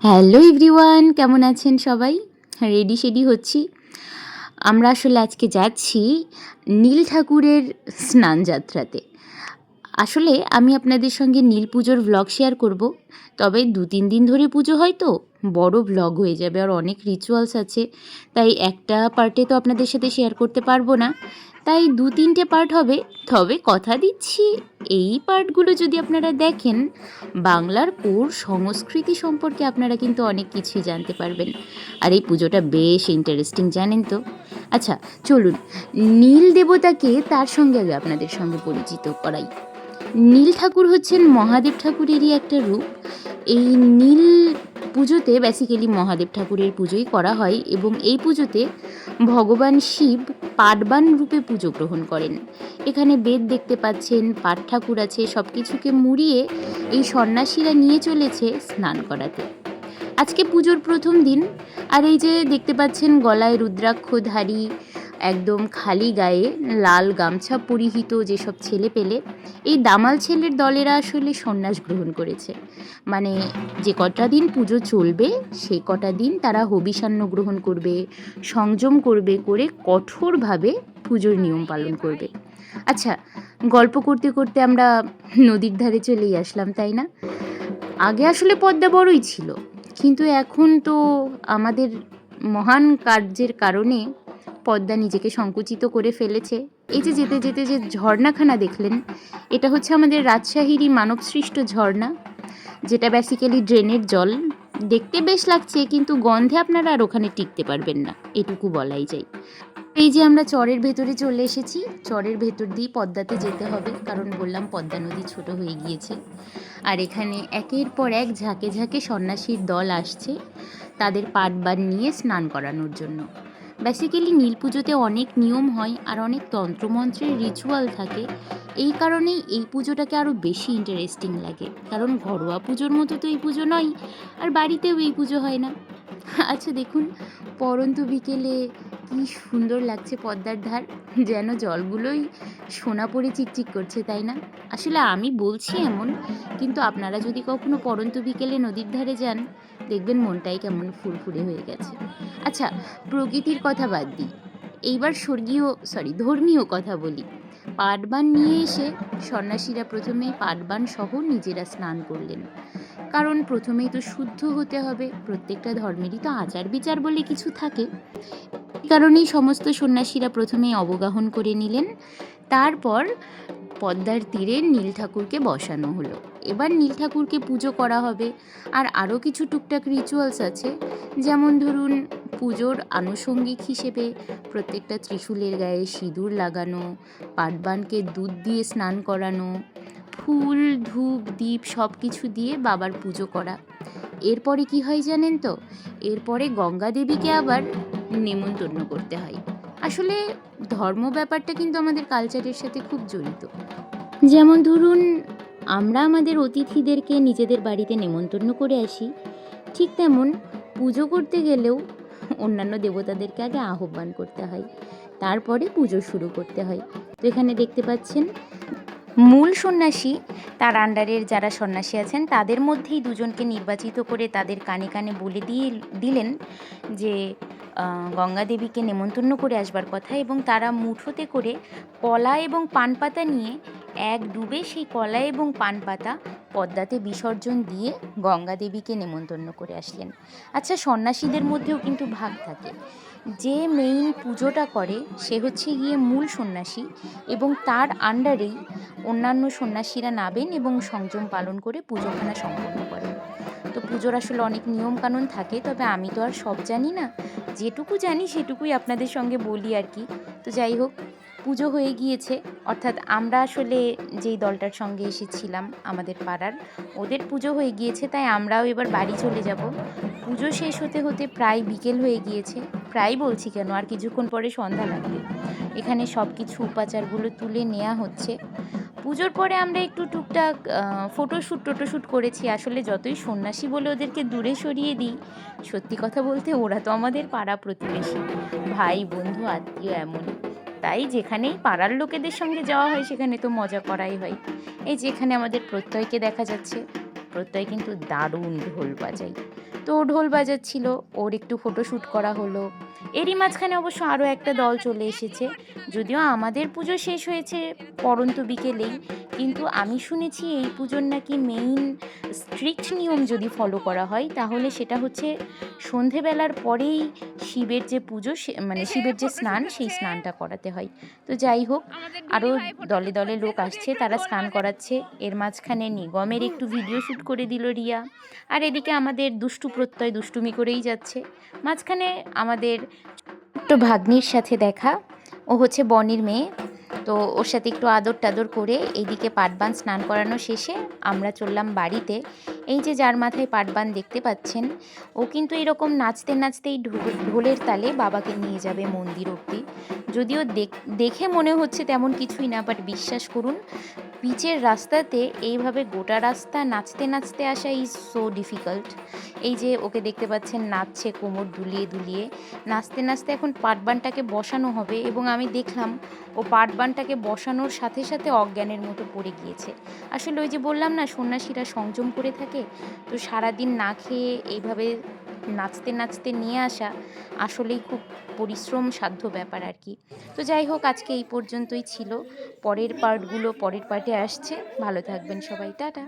Hello everyone, কেমন আছেন সবাই? রেডি হচ্ছি। আমরা আসলে আজকে যাচ্ছি নীল ঠাকুরের স্নান যাত্রাতে। আসলে আমি আপনাদের সঙ্গে নীল পুজোর ভ্লগ শেয়ার করব, তবে 2-3 দিন ধরে পুজো হয় তো বড় ভ্লগ হয়ে যাবে, আর অনেক রিচুয়ালস আছে, তাই একটা পার্টে তো আপনাদের সাথে শেয়ার করতে পারবো না, তাই 2-3টে পার্ট হবে। তবে কথা দিচ্ছি, এই পার্টগুলো যদি আপনারা দেখেন, বাংলার কোর সংস্কৃতি সম্পর্কে আপনারা কিন্তু অনেক কিছুই জানতে পারবেন। আর এই পুজোটা বেশ ইন্টারেস্টিং, জানেন তো? আচ্ছা, চলুন নীল দেবতাকে তার সঙ্গে আগে আপনাদের সঙ্গে পরিচিত করাই। নীল ঠাকুর হচ্ছেন মহাদেব ঠাকুরেরই একটা রূপ। এই নীল পুজোতে বেসিক্যালি মহাদেব ঠাকুরের পুজোই করা হয়, এবং এই পুজোতে ভগবান শিব পাটবান রূপে পুজো গ্রহণ করেন। এখানে বেদ দেখতে পাচ্ছেন, পাট ঠাকুর আছে, সব কিছুকে মুড়িয়ে এই সন্ন্যাসীরা নিয়ে চলেছে স্নান করাতে। আজকে পুজোর প্রথম দিন, আর এই যে দেখতে পাচ্ছেন গলায় রুদ্রাক্ষধারী, একদম খালি গায়ে লাল গামছা পরিহিত যেসব ছেলে পেলে, এই দামাল ছেলের দলেরা আসলে সন্ন্যাস গ্রহণ করেছে। মানে যে কটা দিন পুজো চলবে সেই কটা দিন তারা হবিষান্ন গ্রহণ করবে, সংযম করবে, করে কঠোরভাবে পুজোর নিয়ম পালন করবে। আচ্ছা, গল্প করতে করতে আমরা নদীর ধারে চলেই আসলাম, তাই না? আগে আসলে পদ্মা বড়ই ছিল, কিন্তু এখন তো আমাদের মহান কার্যের কারণে পদ্মা নিজেকে সংকুচিত করে ফেলেছে। এই যে যেতে যেতে যে ঝর্ণাখানা দেখলেন, এটা হচ্ছে আমাদের রাজশাহীরই মানবসৃষ্ট ঝর্ণা, যেটা বেসিক্যালি ড্রেনের জল। দেখতে বেশ লাগছে, কিন্তু গন্ধে আপনারা আর ওখানে টিকতে পারবেন না, এটুকু বলাই যায়। এই যে আমরা চরের ভেতরে চলে এসেছি, চরের ভেতর দিয়ে পদ্মাতে যেতে হবে, কারণ বললাম পদ্মা নদী ছোট হয়ে গিয়েছে। আর এখানে একের পর এক ঝাঁকে ঝাঁকে সন্ন্যাসীর দল আসছে তাদের পাটবান নিয়ে স্নান করানোর জন্য। বেসিক্যালি নীল পুজোতে অনেক নিয়ম হয় আর অনেক তন্ত্রমন্ত্রের রিচুয়াল থাকে, এই কারণেই এই পুজোটাকে আরও বেশি ইন্টারেস্টিং লাগে, কারণ ঘরোয়া পুজোর মতো তো এই পুজো নয়, আর বাড়িতেও এই পুজো হয় না। আচ্ছা দেখুন, পরন্তু বিকেলে কি সুন্দর লাগছে পদ্মার ধার, যেন জলগুলোই সোনা পড়ে চিকচিক করছে, তাই না? আসলে আমি বলছি এমন, কিন্তু আপনারা যদি কখনো পরন্তু বিকেলে নদীর ধারে যান, দেখবেন মনটাই কেমন ফুরফুরে হয়ে গেছে। আচ্ছা, প্রকৃতির কথা বাদ দিই, এইবার ধর্মীয় কথা বলি। পাটবান নিয়ে এসে সন্ন্যাসীরা প্রথমেই পাটবান সহ নিজেরা স্নান করলেন, কারণ প্রথমেই তো শুদ্ধ হতে হবে, প্রত্যেকটা ধর্মেরই তো আচার বিচার বলে কিছু থাকে। এই কারণেই সমস্ত সন্ন্যাসীরা প্রথমেই অবগাহন করে নিলেন। তারপর পদ্মার তীরে নীল ঠাকুরকে বসানো হলো। এবার নীল ঠাকুরকে পুজো করা হবে, আর আরও কিছু টুকটাক রিচুয়ালস আছে, যেমন ধরুন পুজোর আনুষঙ্গিক হিসেবে প্রত্যেকটা ত্রিশূলের গায়ে সিঁদুর লাগানো, পাটবানকে দুধ দিয়ে স্নান করানো, ফুল ধূপ দীপ সব কিছু দিয়ে বাবার পুজো করা। এরপরে কি হয় জানেন তো? এরপরে গঙ্গা দেবীকে আবার নেমন্তন্ন করতে হয়। আসলে ধর্ম ব্যাপারটা কিন্তু আমাদের কালচারের সাথে খুব জড়িত। যেমন ধরুন, আমরা আমাদের অতিথিদেরকে নিজেদের বাড়িতে নেমন্তন্ন করে আসি, ঠিক তেমন পুজো করতে গেলেও অন্যান্য দেবতাদেরকে আগে আহ্বান করতে হয়, তারপরে পুজো শুরু করতে হয়। তো এখানে দেখতে পাচ্ছেন মূল সন্ন্যাসী, তার আন্ডারের যারা সন্ন্যাসী আছেন তাদের মধ্যেই দুজনকে নির্বাচিত করে তাদের কানে কানে বলে দিলেন যে গঙ্গা দেবীকে নেমন্তন্ন করে আসবার কথা, এবং তারা মুঠোতে করে কলা এবং পান পাতা নিয়ে এক ডুবে সেই কলা এবং পান পাতা পদ্মাতে বিসর্জন দিয়ে গঙ্গা দেবীকে নেমন্তন্ন করে আসলেন। আচ্ছা, সন্ন্যাসীদের মধ্যেও কিন্তু ভাগ থাকে, যে মেইন পুজোটা করে সে হচ্ছে গিয়ে মূল সন্ন্যাসী, এবং তার আন্ডারেই অন্যান্য সন্ন্যাসীরা নাবেন এবং সংযম পালন করে পুজোখানা সম্পন্ন করেন। তো পুজোর আসলে অনেক নিয়মকানুন থাকে, তবে আমি তো আর সব জানি না, যেটুকু জানি সেটুকুই আপনাদের সঙ্গে বলি আর কি। তো যাই হোক, পুজো হয়ে গিয়েছে, অর্থাৎ আমরা আসলে যেই দলটার সঙ্গে এসেছিলাম আমাদের পাড়ার, ওদের পুজো হয়ে গিয়েছে, তাই আমরাও এবার বাড়ি চলে যাব। পুজো শেষ হতে হতে প্রায় বিকেল হয়ে গিয়েছে, প্রায় বলছি কেন, আর কিছুক্ষণ পরে সন্ধ্যা লাগবে। এখানে সব কিছু উপাচারগুলো তুলে নেওয়া হচ্ছে। পুজোর পরে আমরা একটু টুকটাক টোটোশ্যুট করেছি। আসলে যতই সন্ন্যাসী বলে ওদেরকে দূরে সরিয়ে দিই, সত্যি কথা বলতে ওরা তো আমাদের পাড়া প্রতিবেশী, ভাই বন্ধু আত্মীয় এমন, তাই যেখানেই পাড়ার লোকেদের সঙ্গে যাওয়া হয় সেখানে তো মজা করাই হয়। এই যেখানে আমাদের প্রত্যয়কে দেখা যাচ্ছে, প্রত্যয় কিন্তু দারুণ ঢোল বাজায়। তো ঢোল বাজাচ্ছিল, ওর একটু ফটোশ্যুট করা হলো। এরই মাঝখানে অবশ্য আরও একটা দল চলে এসেছে। যদিও আমাদের পুজো শেষ হয়েছে পড়ন্ত বিকেলেই, কিন্তু আমি শুনেছি এই পুজোর নাকি মেইন স্ট্রিক্ট নিয়ম যদি ফলো করা হয় তাহলে সেটা হচ্ছে সন্ধেবেলার পরেই শিবের যে পুজো মানে শিবের যে স্নান সেই স্নানটা করাতে হয়। তো যাই হোক, আরও দলে দলে লোক আসছে, তারা স্নান করাচ্ছে। এর মাঝখানে নিগমের একটু ভিডিও শ্যুট করে দিল রিয়া, আর এদিকে আমাদের দুষ্টু প্রত্যয় দুষ্টুমি করেই যাচ্ছে। মাঝখানে আমাদের ছোট্ট ভাগ্নির সাথে দেখা, ও হচ্ছে বনির মেয়ে, তো ওর সাথে একটু আদর টাদর করে এইদিকে পাটবান স্নান করানো শেষে আমরা চললাম বাড়িতে। এই যে যার মাথায় পাটবান দেখতে পাচ্ছেন, ও কিন্তু এরকম নাচতে নাচতেই ঢোলের তালে বাবাকে নিয়ে যাবে মন্দির অবধি। যদিও দেখে মনে হচ্ছে তেমন কিছুই না, বাট বিশ্বাস করুন পিচের রাস্তাতে এইভাবে গোটা রাস্তা নাচতে নাচতে আসা ইজ সো ডিফিকাল্ট। এই যে ওকে দেখতে পাচ্ছেন নাচছে কোমর দুলিয়ে দুলিয়ে, নাচতে নাচতে এখন পাটবানটাকে বসানো হবে, এবং আমি দেখলাম ও পাটবানটাকে বসানোর সাথে সাথে অজ্ঞানের মতো পড়ে গিয়েছে। আসলে ওই যে বললাম না সন্ন্যাসীরা সংযম করে থাকে, তো সারাদিন না খেয়ে এইভাবে নাচতে নাচতে নিয়ে আসা আসলেই খুব পরিশ্রম সাধ্য ব্যাপার আর কি। তো যাই হোক, আজকে এই পর্যন্তই ছিল। পরের পার্টে আসছে। ভালো থাকবেন সবাই, টাটা।